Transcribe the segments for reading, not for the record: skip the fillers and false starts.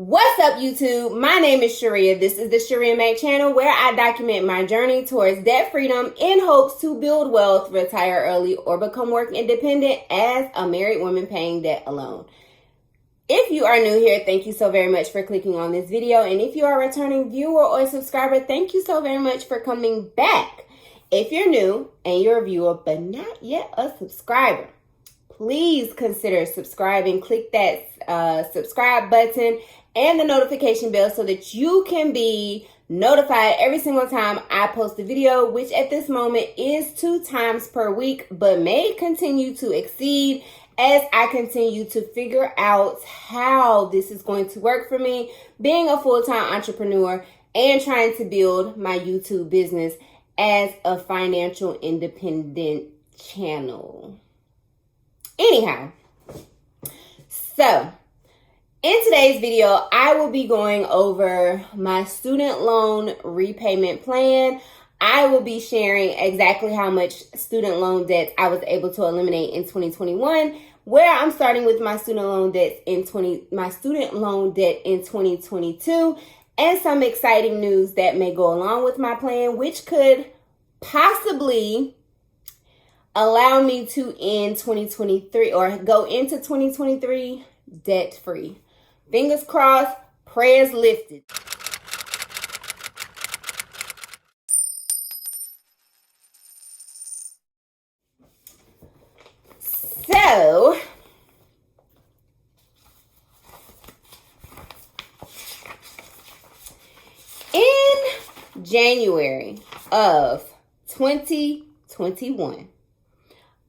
What's up, YouTube? My name is Shirria. This is the Shirria Mac channel where I document my journey towards debt freedom in hopes to build wealth, retire early, or become work independent as a married woman paying debt alone. If you are new here, thank you so very much for clicking on this video. And if you are a returning viewer or subscriber, thank you so very much for coming back. If you're new and you're a viewer but not yet a subscriber, please consider subscribing. Click that subscribe button and the notification bell so that you can be notified every single time I post a video, which at this moment is 2 times per week, but may continue to exceed as I continue to figure out how this is going to work for me, being a full-time entrepreneur and trying to build my YouTube business as a financial independent channel. Anyhow, so in today's video, I will be going over my student loan repayment plan. I will be sharing exactly how much student loan debt I was able to eliminate in 2021, where I'm starting with my student loan debt in 2022, and some exciting news that may go along with my plan, which could possibly allow me to end 2023 or go into 2023 debt free. Fingers crossed, prayers lifted. So, in January of 2021,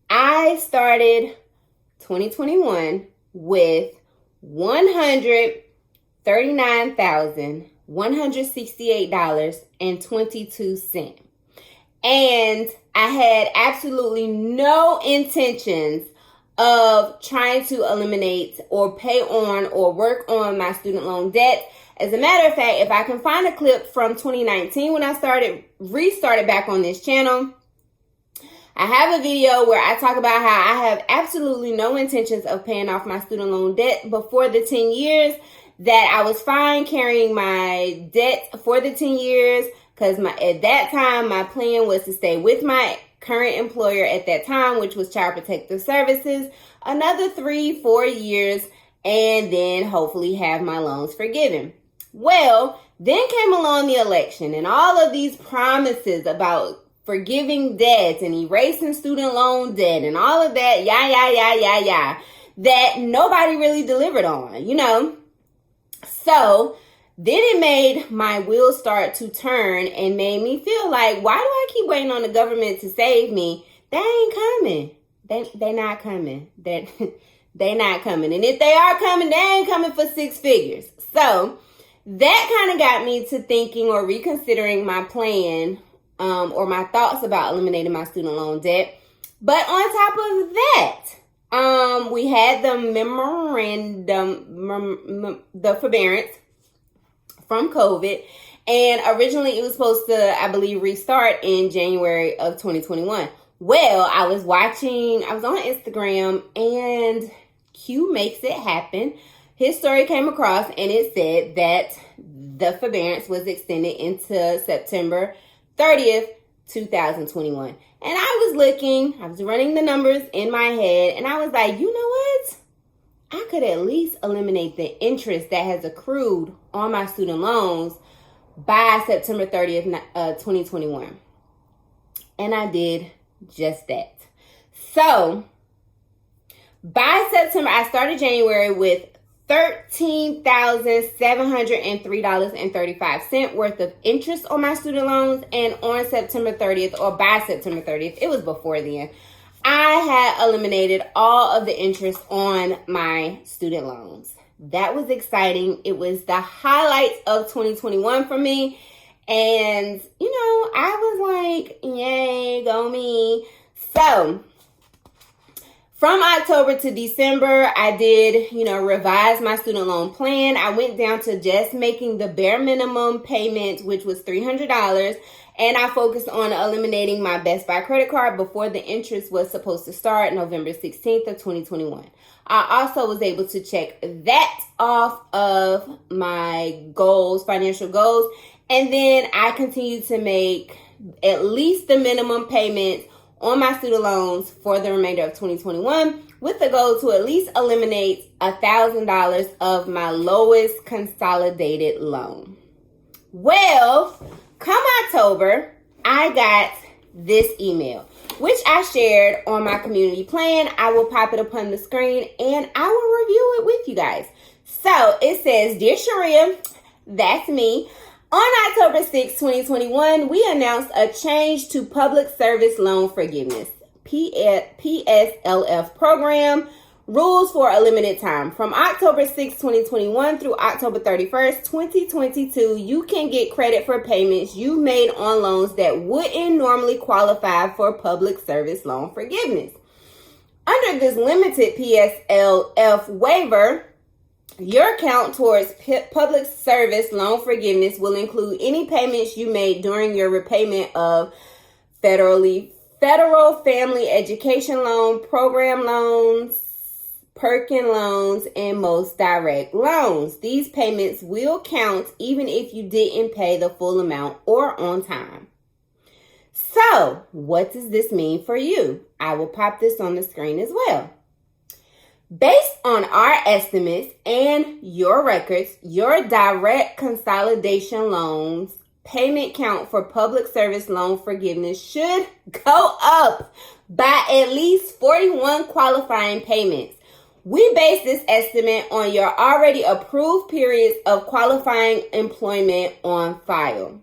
I started 2021 with $139,168.22. And I had absolutely no intentions of trying to eliminate or pay on or work on my student loan debt. As a matter of fact, if I can find a clip from 2019 when I restarted back on this channel, I have a video where I talk about how I have absolutely no intentions of paying off my student loan debt before the 10 years, that I was fine carrying my debt for the 10 years because at that time, my plan was to stay with my current employer at that time, which was Child Protective Services, another 3-4 years, and then hopefully have my loans forgiven. Well, then came along the election and all of these promises about forgiving debts and erasing student loan debt and all of that, that nobody really delivered on, you know. So then it made my wheels start to turn and made me feel like, why do I keep waiting on the government to save me? They ain't coming. They not coming. They not coming. And if they are coming, they ain't coming for 6 figures. So that kind of got me to thinking or reconsidering my plan or my thoughts about eliminating my student loan debt. But on top of that, we had the the forbearance from COVID. And originally it was supposed to, I believe, restart in January of 2021. Well, I was on Instagram and Q Makes It Happen. His story came across and it said that the forbearance was extended into September 30th, 2021. And I was running the numbers in my head and I was like, you know what? I could at least eliminate the interest that has accrued on my student loans by September 30th, 2021. And I did just that. So by September, I started January with $13,703.35 worth of interest on my student loans. And on September 30th, or by September 30th, it was before then, I had eliminated all of the interest on my student loans. That was exciting. It was the highlights of 2021 for me. And, you know, I was like, yay, go me. So from October to December, I did, revise my student loan plan. I went down to just making the bare minimum payment, which was $300. And I focused on eliminating my Best Buy credit card before the interest was supposed to start November 16th of 2021. I also was able to check that off of my goals, financial goals. And then I continued to make at least the minimum payments on my student loans for the remainder of 2021 with the goal to at least eliminate $1,000 of my lowest consolidated loan. Well, come October, I got this email, which I shared on my community plan. I will pop it up on the screen and I will review it with you guys. So it says, Dear Shirria, that's me. On October 6, 2021, we announced a change to Public Service Loan Forgiveness, PSLF program, rules for a limited time. From October 6, 2021 through October 31st, 2022, you can get credit for payments you made on loans that wouldn't normally qualify for Public Service Loan Forgiveness. Under this limited PSLF waiver, your account towards public service loan forgiveness will include any payments you made during your repayment of federal family education loan, program loans, Perkin loans, and most direct loans. These payments will count even if you didn't pay the full amount or on time. So, what does this mean for you? I will pop this on the screen as well. Based on our estimates and your records, your direct consolidation loans payment count for public service loan forgiveness should go up by at least 41 qualifying payments. We base this estimate on your already approved periods of qualifying employment on file.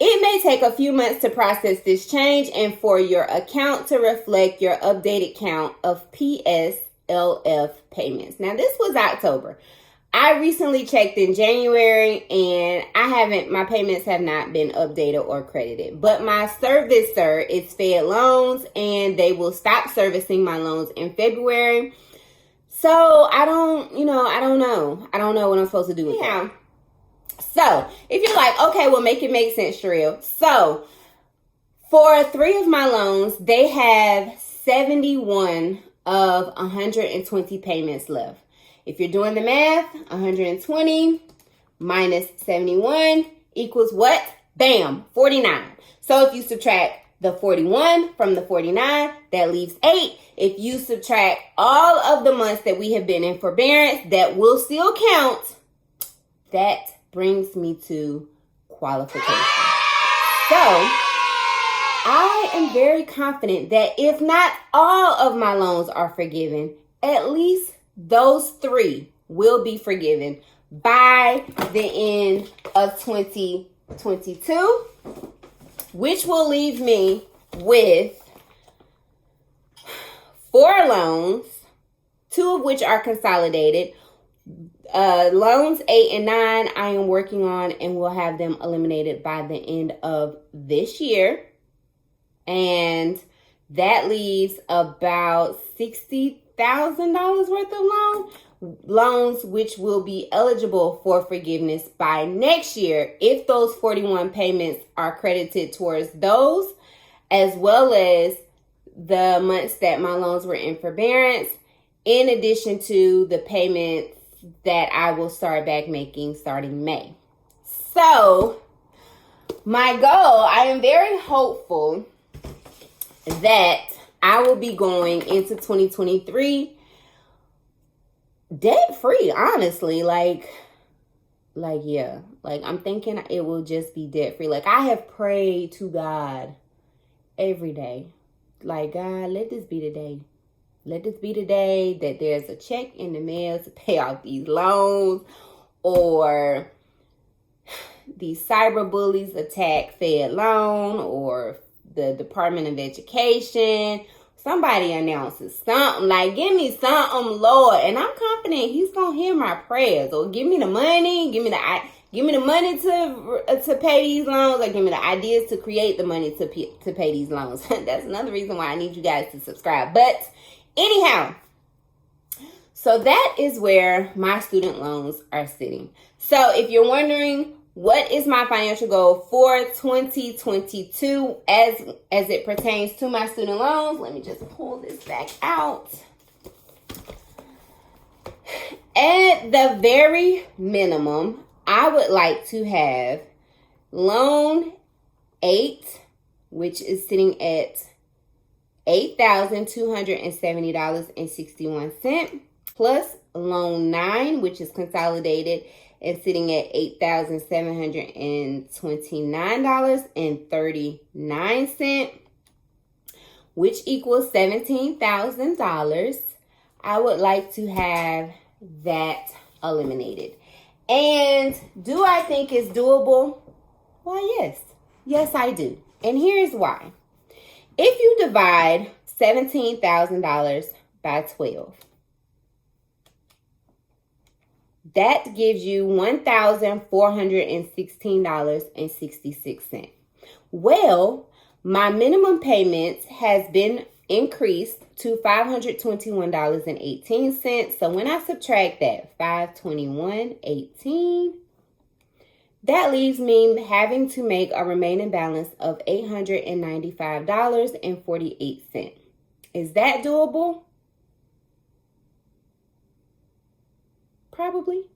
It may take a few months to process this change and for your account to reflect your updated count of PSLF payments. Now, this was October. I recently checked in January and my payments have not been updated or credited. But my servicer is Fed Loans and they will stop servicing my loans in February. So I don't know. I don't know what I'm supposed to do with that. So if you're like, okay, well, make it make sense, Shirria. So for 3 of my loans, they have 71 of 120 payments left. If you're doing the math, 120 minus 71 equals what? Bam, 49. So if you subtract the 41 from the 49, that leaves 8. If you subtract all of the months that we have been in forbearance, that will still count. That brings me to qualification. So I am very confident that if not all of my loans are forgiven, at least those 3 will be forgiven by the end of 2022, which will leave me with 4 loans, 2 of which are consolidated. Loans 8 and 9 I am working on and will have them eliminated by the end of this year. And that leaves about $60,000 worth of loans which will be eligible for forgiveness by next year if those 41 payments are credited towards those, as well as the months that my loans were in forbearance, in addition to the payments that I will start back making starting May. So my goal, I am very hopeful that I will be going into 2023 debt free, honestly. I'm thinking it will just be debt free. I have prayed to God every day. God, let this be the day. Let this be the day that there's a check in the mail to pay off these loans, or these cyber bullies attack Fed Loan or the Department of Education. Somebody announces something give me something, Lord, and I'm confident He's gonna hear my prayers. Or give me the money, give me the money to pay these loans, or give me the ideas to create the money to pay these loans. That's another reason why I need you guys to subscribe. But anyhow, so that is where my student loans are sitting. So if you're wondering what is my financial goal for 2022 as it pertains to my student loans? Let me just pull this back out. At the very minimum, I would like to have loan 8, which is sitting at $8,270.61, plus loan 9, which is consolidated and sitting at $8,729.39, which equals $17,000. I would like to have that eliminated. And do I think it's doable? Why, yes. Yes, I do. And here's why. If you divide $17,000 by 12, that gives you $1,416.66. Well, my minimum payments has been increased to $521.18. So when I subtract that, $521.18, that leaves me having to make a remaining balance of $895.48. Is that doable? Probably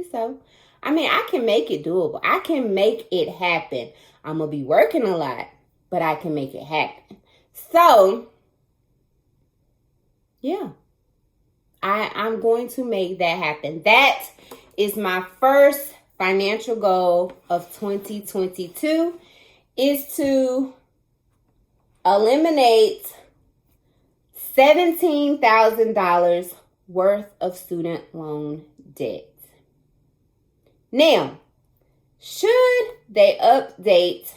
so. I mean, I can make it doable. I can make it happen. I'm going to be working a lot, but I can make it happen. So, yeah, I'm going to make that happen. That is my first financial goal of 2022, is to eliminate $17,000 worth of student loan debt. Now, should they update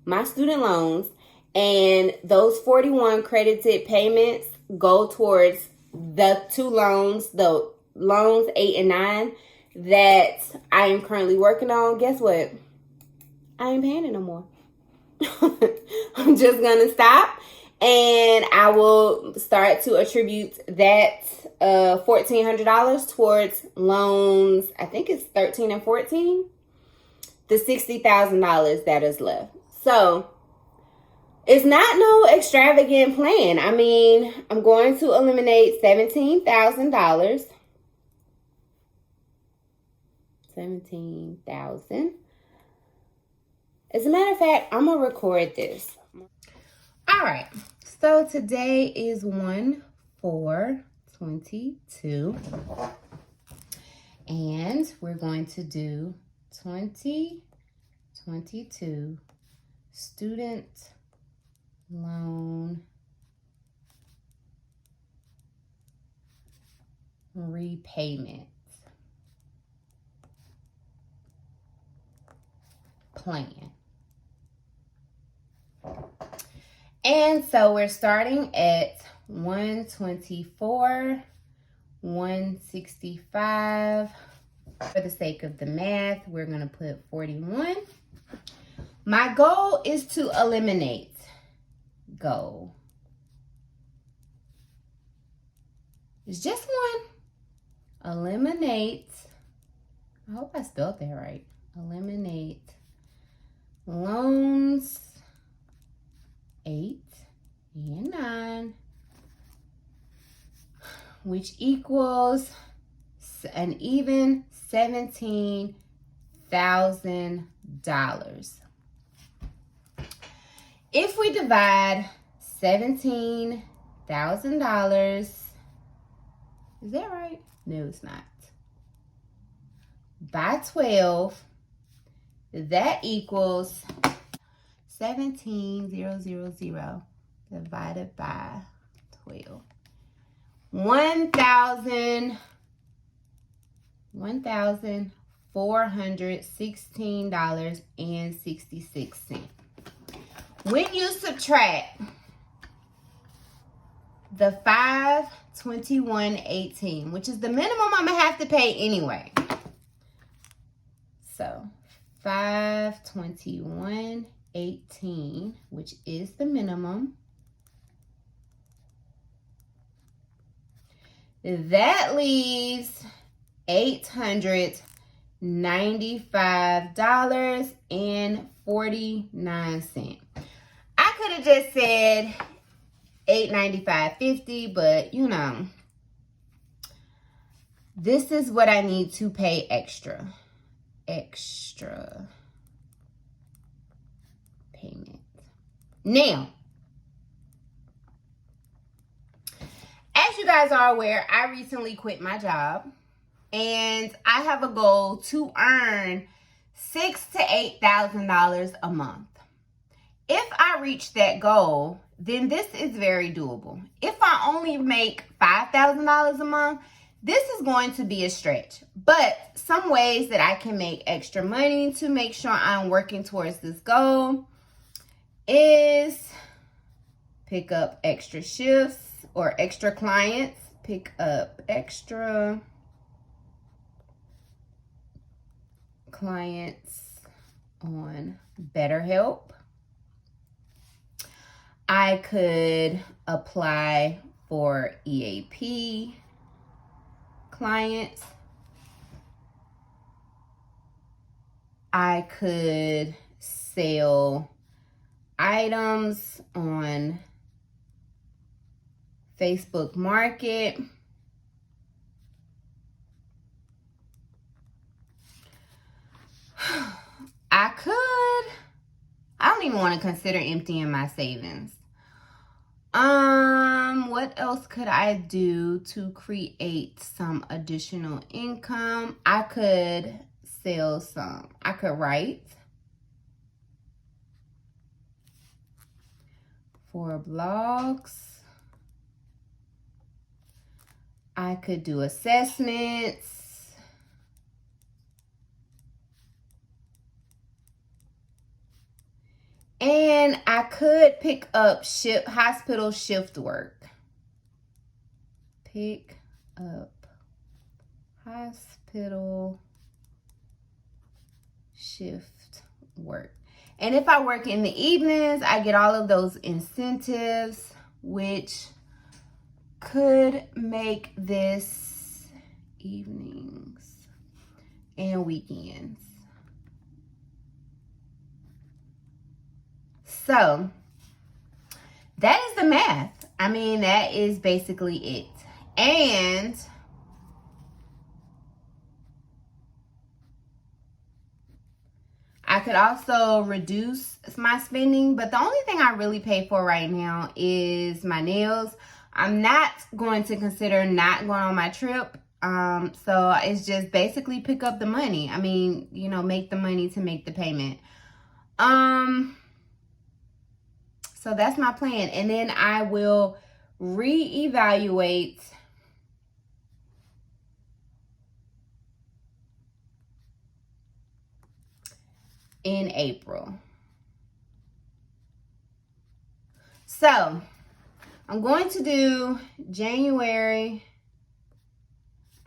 my student loans and those 41 credited payments go towards the 2 loans, the loans 8 and 9 that I am currently working on, guess what? I ain't paying it no more. I'm just going to stop, and I will start to attribute that $1,400 towards loans, I think it's 13 and 14, the $60,000 that is left. So it's not no extravagant plan. I mean, I'm going to eliminate $17,000. $17,000. As a matter of fact, I'm going to record this. All right. So today is 1/4/22. And we're going to do 2022 student loan repayment plan. And so we're starting at 124, 165. For the sake of the math, we're going to put 41. My goal is to eliminate. Goal. It's just one. Eliminate. I hope I spelled that right. Eliminate loans 8 and 9, which equals an even $17,000. If we divide $17,000, is that right? No, it's not. By 12, that equals 17,000 divided by 12. $1,416.66. When you subtract the $521.18, which is the minimum I'm gonna have to pay anyway. So $521.18, which is the minimum. That leaves $895 $95.49. I could have just said $895.50, but you know, this is what I need to pay extra payment. Now, as you guys are aware, I recently quit my job, and I have a goal to earn $6,000 to $8,000 a month. If I reach that goal, then this is very doable. If I only make $5,000 a month, this is going to be a stretch. But some ways that I can make extra money to make sure I'm working towards this goal is pick up extra shifts or extra clients. Pick up extra clients on BetterHelp. I could apply for EAP clients. I could sell items on Facebook Market. I don't even want to consider emptying my savings. What else could I do to create some additional income? I could sell some. I could write for blogs. I could do assessments. And I could pick up hospital shift work. Pick up hospital shift work. And if I work in the evenings, I get all of those incentives, which could make this evenings and weekends. So that is the math. I mean, that is basically it. And I could also reduce my spending, but the only thing I really pay for right now is my nails. I'm not going to consider not going on my trip. So it's just basically pick up the money. I mean, you know, make the money to make the payment. So that's my plan. And then I will reevaluate in April. So I'm going to do January.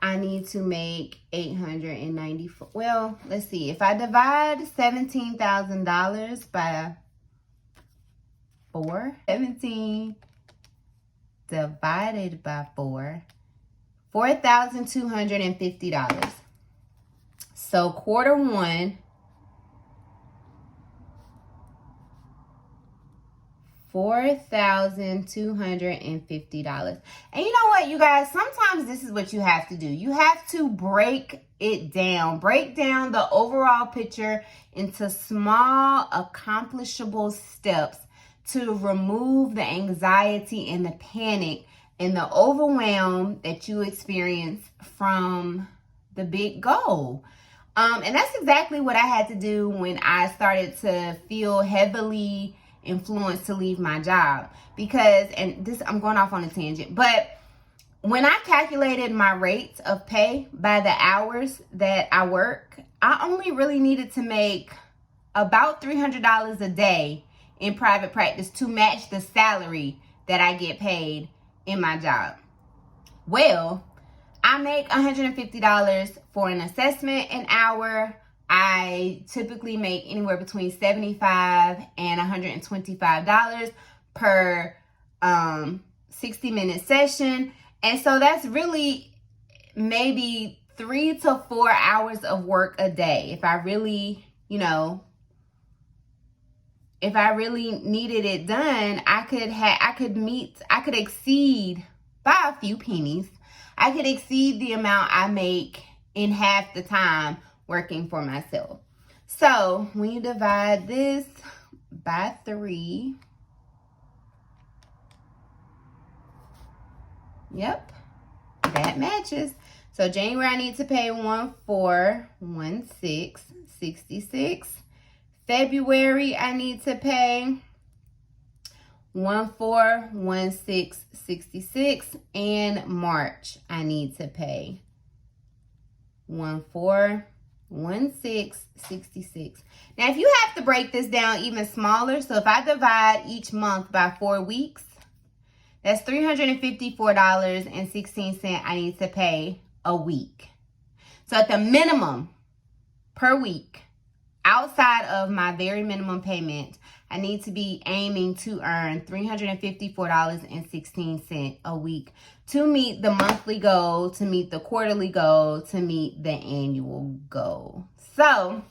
I need to make $894. Well, let's see. If I divide $17,000 by 4, 17 divided by 4, $4,250. So quarter one, $4,250. And you know what, you guys, sometimes this is what you have to do. You have to break it down. Break down the overall picture into small, accomplishable steps to remove the anxiety and the panic and the overwhelm that you experience from the big goal. And that's exactly what I had to do when I started to feel heavily influenced to leave my job. Because, and this, I'm going off on a tangent, but when I calculated my rates of pay by the hours that I work, I only really needed to make about $300 a day in private practice to match the salary that I get paid in my job. Well, I make $150 for an assessment an hour. I typically make anywhere between $75 and $125 per 60-minute session. And so that's really maybe $3 3 to 4 hours of work a day. If I really, you know, if I really needed it done, I could exceed by a few pennies. I could exceed the amount I make in half the time working for myself. So when you divide this by 3, yep, that matches. So January I need to pay 1,416.66. February I need to pay 1,416.66, and March I need to pay 1,416.66. Now if you have to break this down even smaller, so if I divide each month by 4 weeks, that's $354.16 I need to pay a week. So at the minimum per week, outside of my very minimum payment, I need to be aiming to earn $354.16 a week to meet the monthly goal, to meet the quarterly goal, to meet the annual goal. So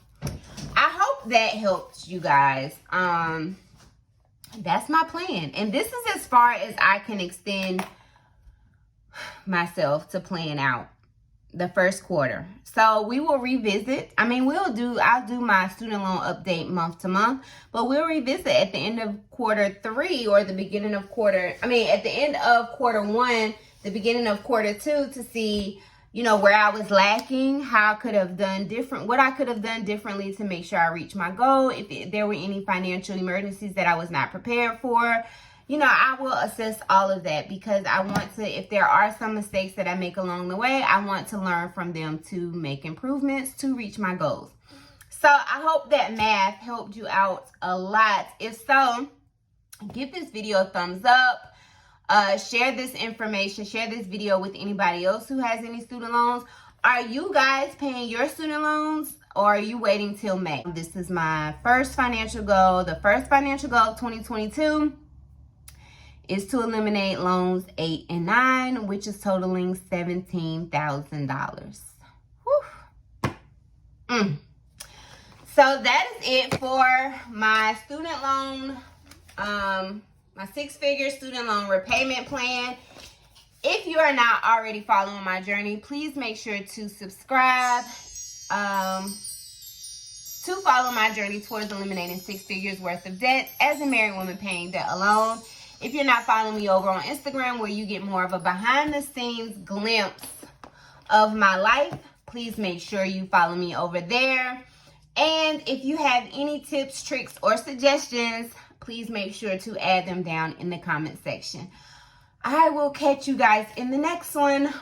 I hope that helps you guys. That's my plan. And this is as far as I can extend myself to plan out the first quarter. So we will revisit. I mean, I'll do my student loan update month to month, but we'll revisit at the end of quarter 3 or the beginning of at the end of quarter 1, the beginning of quarter 2, to see, you know, where I was lacking, how I could have done different, what I could have done differently to make sure I reach my goal. If there were any financial emergencies that I was not prepared for, you know, I will assess all of that, because I want to, if there are some mistakes that I make along the way, I want to learn from them to make improvements to reach my goals. So I hope that math helped you out a lot. If so, give this video a thumbs up. Share this information, share this video with anybody else who has any student loans. Are you guys paying your student loans, or are you waiting till May? This is my first financial goal. The first financial goal of 2022 is to eliminate loans 8 and 9, which is totaling $17,000. So that is it for my student loan, my 6-figure student loan repayment plan. If you are not already following my journey, please make sure to subscribe to follow my journey towards eliminating 6 figures worth of debt as a married woman paying debt alone. If you're not following me over on Instagram, where you get more of a behind-the-scenes glimpse of my life, please make sure you follow me over there. And if you have any tips, tricks, or suggestions, please make sure to add them down in the comment section. I will catch you guys in the next one.